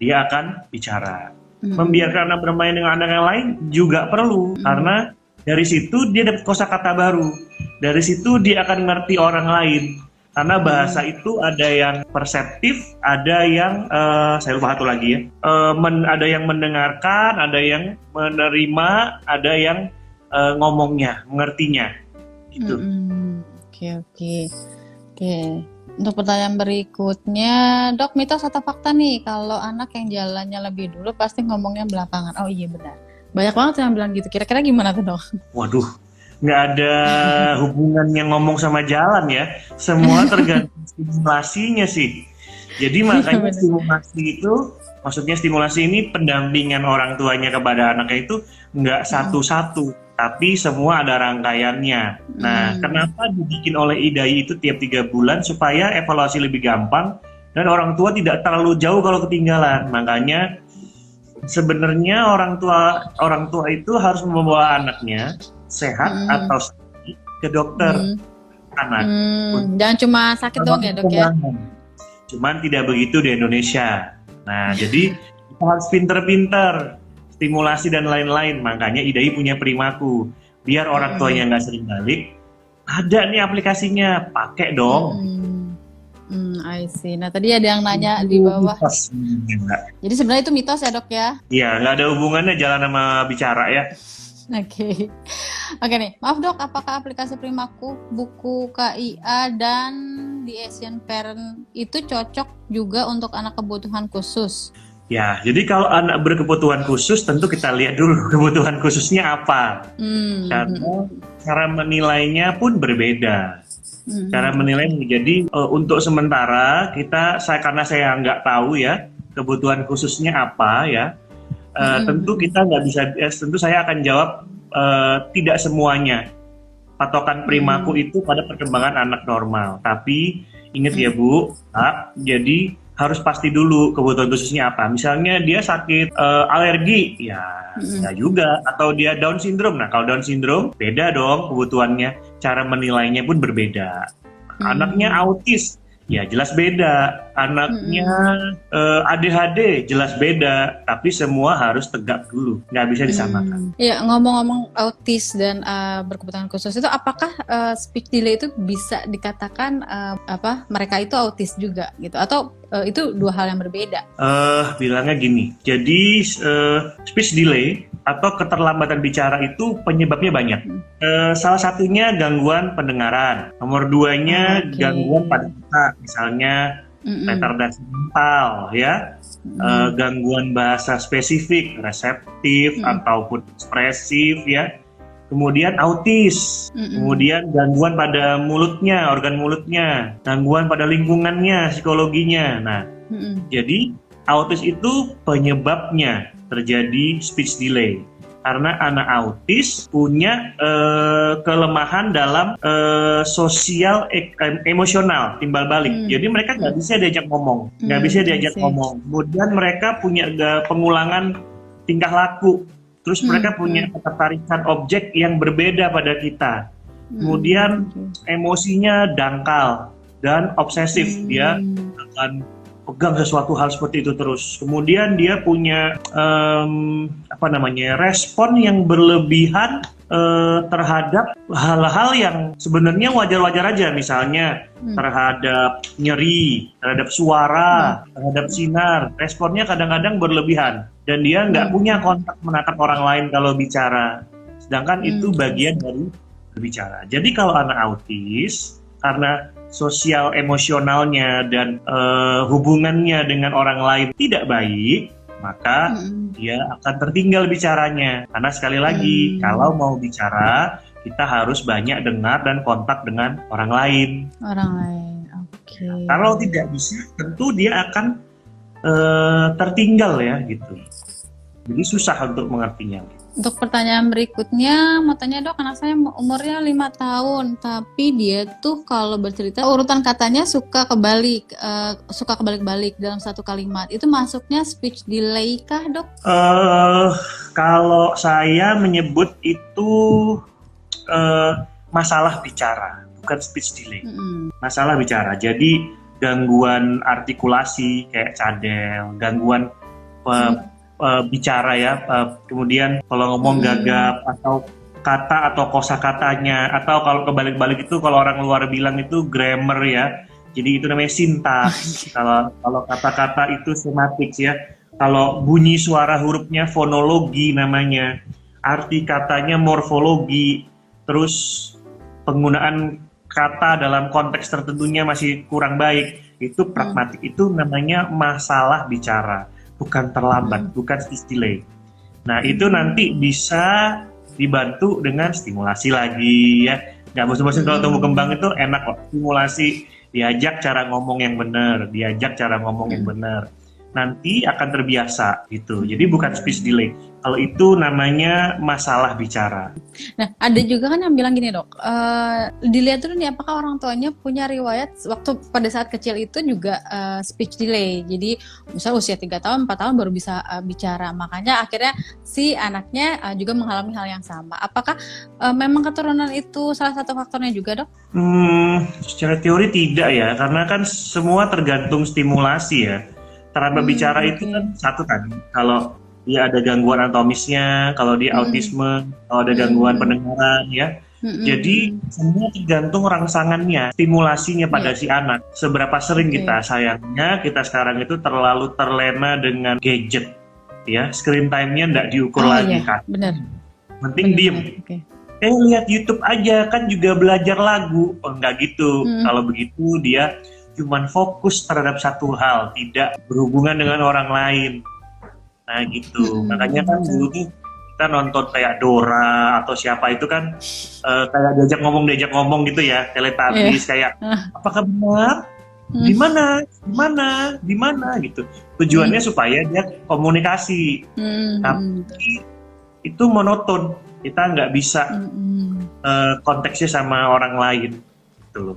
dia akan bicara. Mm-mm. Membiarkan anak bermain dengan anak yang lain juga perlu, karena dari situ dia dapat kosakata baru. Dari situ dia akan ngerti orang lain. Karena bahasa itu ada yang perseptif, ada yang saya lupa satu lagi ya. Ada yang mendengarkan, ada yang menerima, ada yang ngomongnya, mengertinya. Gitu. Oke. Oke. Untuk pertanyaan berikutnya, Dok, mitos atau fakta nih kalau anak yang jalannya lebih dulu pasti ngomongnya belakangan? Oh iya benar. Banyak banget yang bilang gitu. Kira-kira gimana tuh, Dok? Waduh, nggak ada hubungannya ngomong sama jalan ya. Semua tergantung stimulasinya sih. Jadi makanya benar. stimulasi itu, maksudnya stimulasi ini pendampingan orang tuanya kepada anaknya itu nggak satu-satu, tapi semua ada rangkaiannya. Nah, kenapa dibikin oleh IDAI itu tiap 3 bulan supaya evaluasi lebih gampang dan orang tua tidak terlalu jauh kalau ketinggalan. Makanya sebenarnya orang tua itu harus membawa anaknya sehat atau sakit ke dokter anak. Jangan cuma sakit doang ya, Dok ya? Cuman tidak begitu di Indonesia. Nah, jadi kita harus pinter-pinter, stimulasi dan lain-lain. Makanya IDAI punya Primaku. Biar orang tuanya nggak sering balik, ada nih aplikasinya, pakai dong. I see. Nah, tadi ada yang nanya di bawah. Jadi sebenarnya itu mitos ya, Dok ya? Iya, nggak ada hubungannya jalan sama bicara ya. Oke nih, maaf Dok, apakah aplikasi Primaku, buku KIA, dan di Asian Parent itu cocok juga untuk anak kebutuhan khusus? Ya, jadi kalau anak berkebutuhan khusus, tentu kita lihat dulu kebutuhan khususnya apa. Karena cara menilainya pun berbeda. Cara menilai, jadi untuk sementara karena saya nggak tahu ya kebutuhan khususnya apa ya. Tentu kita nggak bisa, tentu saya akan jawab tidak semuanya. Patokan Primaku itu pada perkembangan anak normal. Tapi ingat ya Bu, jadi harus pasti dulu kebutuhan khususnya apa. Misalnya dia sakit alergi, ya nggak juga. Atau dia Down syndrome. Nah kalau Down syndrome beda dong kebutuhannya. Cara menilainya pun berbeda. Anaknya autis, ya jelas beda. Anaknya ADHD, jelas beda. Tapi semua harus tegak dulu, nggak bisa disamakan. Ya, ngomong-ngomong autis dan berkebutuhan khusus itu, apakah speech delay itu bisa dikatakan mereka itu autis juga gitu? Atau itu dua hal yang berbeda? Bilangnya gini, jadi speech delay atau keterlambatan bicara itu penyebabnya banyak. Salah satunya gangguan pendengaran. Nomor 2-nya gangguan pada otak, misalnya retardasi mental, ya, gangguan bahasa spesifik, reseptif ataupun ekspresif, ya. Kemudian autis, kemudian gangguan pada mulutnya, organ mulutnya, gangguan pada lingkungannya, psikologinya. Nah, jadi autis itu penyebabnya terjadi speech delay. Karena anak autis punya kelemahan dalam sosial emosional, timbal balik. Jadi mereka nggak bisa diajak ngomong, ngomong. Kemudian mereka punya pengulangan tingkah laku. Terus mereka punya ketertarikan objek yang berbeda pada kita. Kemudian emosinya dangkal dan obsesif. Dia akan pegang sesuatu hal seperti itu terus. Kemudian dia punya respon yang berlebihan terhadap hal-hal yang sebenarnya wajar-wajar aja. Misalnya terhadap nyeri, terhadap suara, terhadap sinar. Responnya kadang-kadang berlebihan. Dan dia nggak punya kontak menatap orang lain kalau bicara. Sedangkan itu bagian dari berbicara. Jadi kalau anak autis, karena sosial emosionalnya dan hubungannya dengan orang lain tidak baik, maka dia akan tertinggal bicaranya. Karena sekali lagi, kalau mau bicara, kita harus banyak dengar dan kontak dengan orang lain. Oke. Kalau tidak bisa, tentu dia akan tertinggal ya gitu. Jadi susah untuk mengertinya. Untuk pertanyaan berikutnya, mau tanya Dok, anak saya umurnya 5 tahun, tapi dia tuh kalau bercerita urutan katanya suka kebalik-balik dalam satu kalimat. Itu masuknya speech delay kah, Dok? Kalau saya menyebut itu masalah bicara, bukan speech delay. Masalah bicara. Jadi gangguan artikulasi kayak cadel, gangguan bicara ya. Kemudian kalau ngomong gagap atau kata atau kosakatanya, atau kalau kebalik-balik itu kalau orang luar bilang itu grammar ya. Jadi itu namanya sintaks. Kalau kata-kata itu sematics ya. Kalau bunyi suara hurufnya fonologi namanya. Arti katanya morfologi. Terus penggunaan kata dalam konteks tertentunya masih kurang baik. Itu pragmatik, itu namanya masalah bicara, bukan terlambat, bukan speech delay. Nah itu nanti bisa dibantu dengan stimulasi lagi ya. Nggak bosan-bosan kalau tumbuh kembang itu enak kok, stimulasi, diajak cara ngomong yang benar, nanti akan terbiasa gitu. Jadi bukan speech delay. Kalau itu namanya masalah bicara. Nah, ada juga kan yang bilang gini dok, dilihat dulu nih apakah orang tuanya punya riwayat waktu pada saat kecil itu juga speech delay. Jadi misal usia 3 tahun, 4 tahun baru bisa bicara. Makanya akhirnya si anaknya juga mengalami hal yang sama. Apakah memang keturunan itu salah satu faktornya juga dok? Secara teori tidak ya, karena kan semua tergantung stimulasi ya. Terlambat bicara itu kan satu kan, kalau dia ada gangguan anatomisnya, kalau dia autisme, kalau ada gangguan pendengaran ya. Jadi semua tergantung rangsangannya, stimulasinya pada si anak. Seberapa sering kita, sayangnya kita sekarang itu terlalu terlena dengan gadget ya, screen time-nya nggak diukur lagi kan. Benar. Penting diem. Lihat YouTube aja kan juga belajar lagu. Oh enggak gitu. Kalau begitu dia cuman fokus terhadap satu hal, tidak berhubungan dengan orang lain. Nah gitu, makanya kan dulu tuh kita nonton kayak Dora atau siapa itu kan kayak diajak ngomong gitu ya, Teletubbies kayak apakah benar? Di mana gitu. Tujuannya supaya dia komunikasi. Tapi itu monoton, kita nggak bisa konteksnya sama orang lain. Gitu.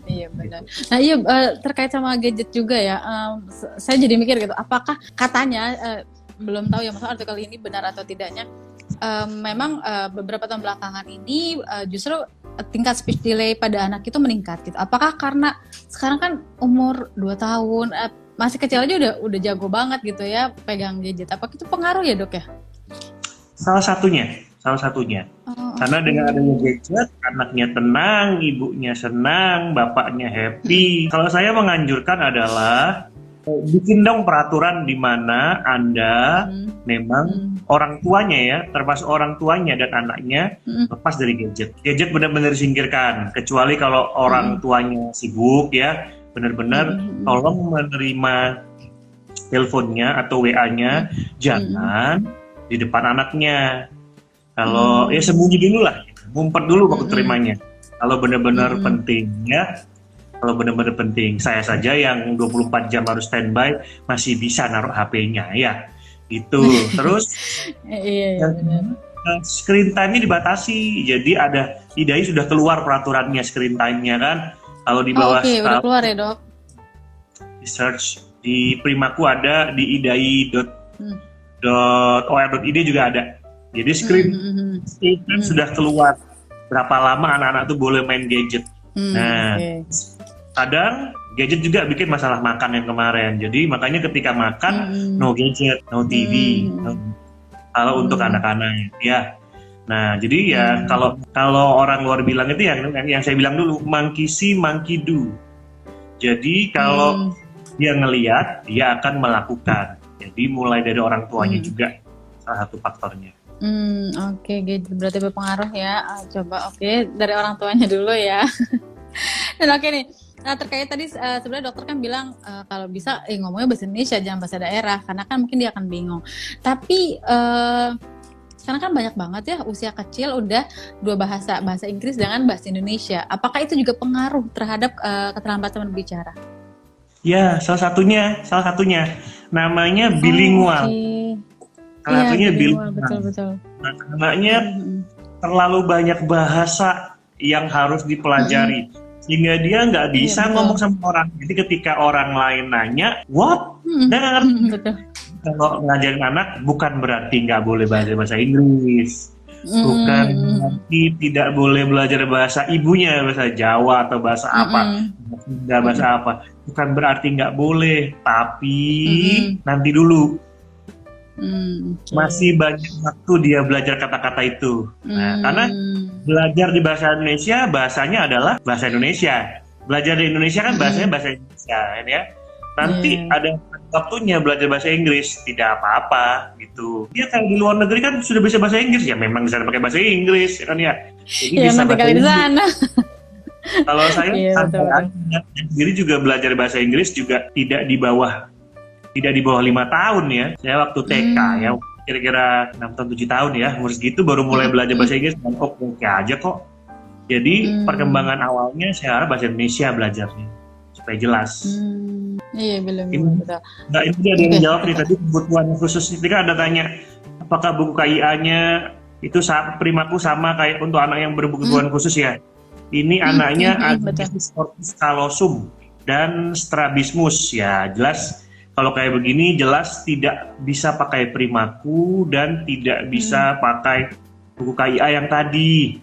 Iya benar. Nah iya terkait sama gadget juga ya, saya jadi mikir gitu, apakah katanya belum tahu ya masalah artikel ini benar atau tidaknya, memang beberapa tahun belakangan ini justru tingkat speech delay pada anak itu meningkat gitu. Apakah karena sekarang kan umur 2 tahun masih kecil aja udah jago banget gitu ya pegang gadget? Apakah itu pengaruh ya dok ya? Salah satunya. Karena dengan adanya gadget, anaknya tenang, ibunya senang, bapaknya happy. Kalau saya menganjurkan adalah bikin dong peraturan di mana Anda memang orang tuanya ya, termasuk orang tuanya dan anaknya lepas dari gadget. Gadget benar-benar disingkirkan, kecuali kalau orang tuanya sibuk ya, benar-benar tolong menerima teleponnya atau WA-nya, jangan di depan anaknya. Kalau ya sembunyi dulu lah, ngumpet dulu waktu terimanya. Kalau benar-benar penting ya, kalau benar-benar penting. Saya saja yang 24 jam harus standby masih bisa naruh HP-nya ya, gitu. Terus screen time-nya dibatasi, jadi ada IDAI sudah keluar peraturannya screen time-nya kan. Kalau di bawah udah keluar ya dok. Di search di Primaku ada, di idai.or.id juga ada. Jadi screen time sudah keluar berapa lama anak-anak tuh boleh main gadget. Kadang gadget juga bikin masalah makan yang kemarin. Jadi makanya ketika makan no gadget, no TV. Kalau untuk anak-anak ya. Nah jadi ya kalau orang luar bilang itu yang saya bilang dulu, monkey see, monkey do. Jadi kalau dia ngelihat, dia akan melakukan. Jadi mulai dari orang tuanya juga salah satu faktornya. Gadget berarti berpengaruh ya. Coba dari orang tuanya dulu ya. Dan nih, nah terkait tadi sebenarnya dokter kan bilang kalau bisa ngomongnya bahasa Indonesia, jangan bahasa daerah, karena kan mungkin dia akan bingung. Tapi sekarang kan banyak banget ya usia kecil udah 2 bahasa Inggris dengan bahasa Indonesia. Apakah itu juga pengaruh terhadap keterlambatan berbicara? Ya, salah satunya namanya bilingual. Salah satunya bilingual. Betul. Anaknya terlalu banyak bahasa yang harus dipelajari, sehingga dia nggak bisa ngomong sama orang. Jadi ketika orang lain nanya, what? Betul. Kalau ngajarin anak bukan berarti nggak boleh bahasa Inggris, Bukan berarti tidak boleh belajar bahasa ibunya, bahasa Jawa atau bahasa apa, nggak bahasa apa. Bukan berarti nggak boleh, tapi nanti dulu. Masih banyak waktu dia belajar kata-kata itu. Nah, karena belajar di bahasa Indonesia, bahasanya adalah bahasa Indonesia. Belajar di Indonesia kan bahasanya bahasa Indonesia, kan ya. Nanti ada waktunya belajar bahasa Inggris, tidak apa-apa gitu. Dia kalau di luar negeri kan sudah bisa bahasa Inggris, ya memang bisa pakai bahasa Inggris, kan ya. Jadi bisa bahasa di sana. Kalau saya sendiri juga belajar bahasa Inggris juga tidak di bawah 5 tahun ya. Saya waktu TK ya, kira-kira 6 tahun 7 tahun ya, umur segitu baru mulai belajar bahasa Inggris, dan oke aja kok. Jadi perkembangan awalnya saya harap bahasa Indonesia belajarnya supaya jelas. Iya, belum. Nah, ini dia yang jawab nih tadi, kebutuhan khusus. Ketika ada tanya apakah buku KIA-nya itu Primaku sama kayak untuk anak yang berkebutuhan khusus ya. Ini anaknya Agenesis corpus callosum dan strabismus ya, jelas. Kalau kayak begini jelas tidak bisa pakai Primaku dan tidak bisa pakai buku KIA yang tadi.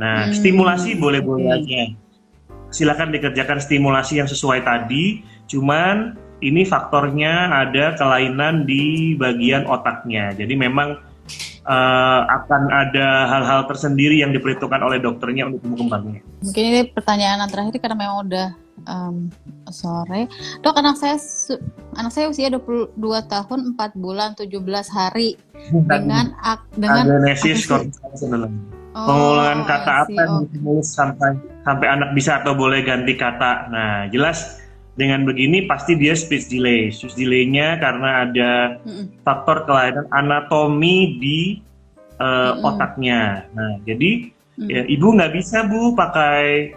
Nah, stimulasi boleh-boleh aja. Silakan dikerjakan stimulasi yang sesuai tadi, cuman ini faktornya ada kelainan di bagian otaknya. Jadi memang akan ada hal-hal tersendiri yang diperhitungkan oleh dokternya untuk tumbuh kembangnya. Mungkin ini pertanyaan terakhir karena memang udah sore. Dok, anak saya usia 22 tahun 4 bulan 17 hari dengan agenesis corpus callosum. Pengulangan kata apa yang dimulus sampai anak bisa atau boleh ganti kata. Nah, jelas dengan begini pasti dia speech delay. Speech delay-nya karena ada faktor kelainan anatomi di otaknya. Nah, jadi ya, ibu nggak bisa Bu pakai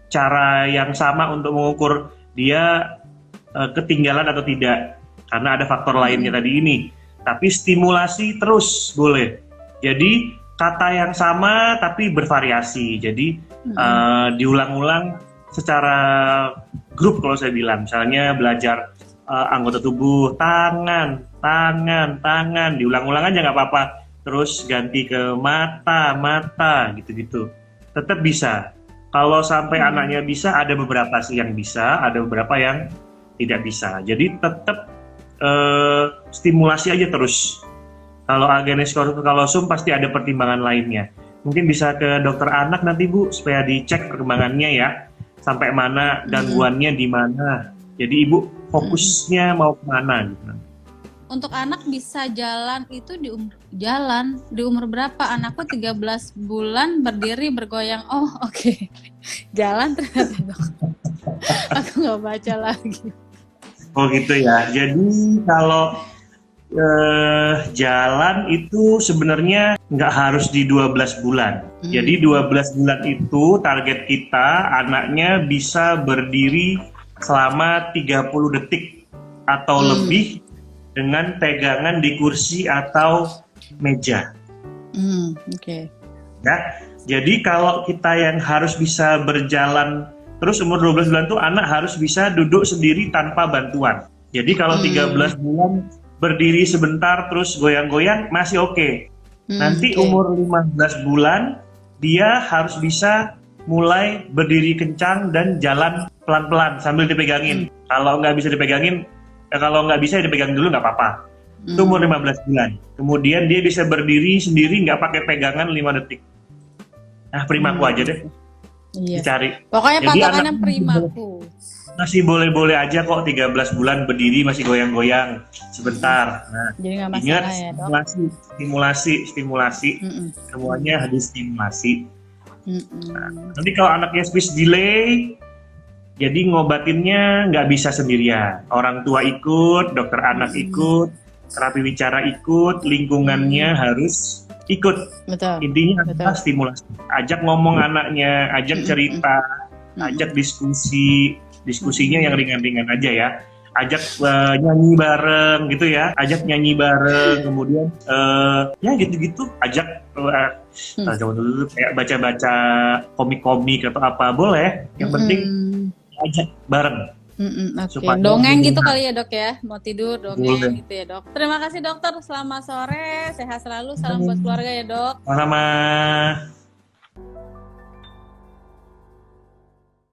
cara yang sama untuk mengukur dia ketinggalan atau tidak, karena ada faktor lainnya tadi ini. Tapi stimulasi terus boleh. Jadi kata yang sama tapi bervariasi. Jadi diulang-ulang secara grup kalau saya bilang. Misalnya belajar anggota tubuh, tangan, diulang-ulang aja nggak apa-apa. Terus ganti ke mata, gitu-gitu. Tetap bisa. Kalau sampai anaknya bisa, ada beberapa sih yang bisa, ada beberapa yang tidak bisa. Jadi tetap stimulasi aja terus. Kalau agenesis corpus callosum pasti ada pertimbangan lainnya. Mungkin bisa ke dokter anak nanti Bu, supaya dicek perkembangannya ya. Sampai mana, gangguannya di mana. Jadi Ibu fokusnya mau kemana gitu. Untuk anak bisa jalan itu di umur berapa? Anakku 13 bulan berdiri bergoyang. Oh, oke. Jalan ternyata dok. Aku nggak baca lagi. Oh gitu ya. Jadi kalau jalan itu sebenarnya nggak harus di 12 bulan. Jadi 12 bulan itu target kita anaknya bisa berdiri selama 30 detik atau lebih dengan pegangan di kursi atau meja. Oke. Ya, jadi kalau kita yang harus bisa berjalan terus umur 12 bulan tuh anak harus bisa duduk sendiri tanpa bantuan. Jadi kalau 13 bulan berdiri sebentar terus goyang-goyang masih oke. Nanti umur 15 bulan dia harus bisa mulai berdiri kencang dan jalan pelan-pelan sambil dipegangin. Kalau nggak bisa dipegangin, kalau nggak bisa dipegang dulu nggak apa-apa. Itu umur 15 bulan. Kemudian dia bisa berdiri sendiri nggak pakai pegangan 5 detik. Nah, Primaku aja deh. Iya. Dicari. Pokoknya patokannya Primaku. Masih boleh-boleh aja kok 13 bulan berdiri masih goyang-goyang sebentar. Nah, jadi nggak masalah ingat ya dok. stimulasi. Semuanya harus stimulasi. Nah, nanti kalau anaknya speech delay, jadi ngobatinnya nggak bisa sendirian. Orang tua ikut, dokter anak ikut, terapi bicara ikut, lingkungannya harus ikut. Betul. Intinya adalah stimulasi. Ajak ngomong anaknya, ajak cerita, ajak diskusinya yang ringan-ringan aja ya. Ajak nyanyi bareng gitu ya. Ajak nyanyi bareng, kemudian ya gitu-gitu. Ajak zaman dulu kayak baca-baca komik-komik atau apa boleh. Yang penting ajak bareng. Oke, supaya dongeng gitu hubungan. kali ya dok ya, mau tidur Boleh. dongeng gitu ya dok. Terima kasih dokter, selamat sore, sehat selalu, salam buat keluarga ya dok. Sama-sama.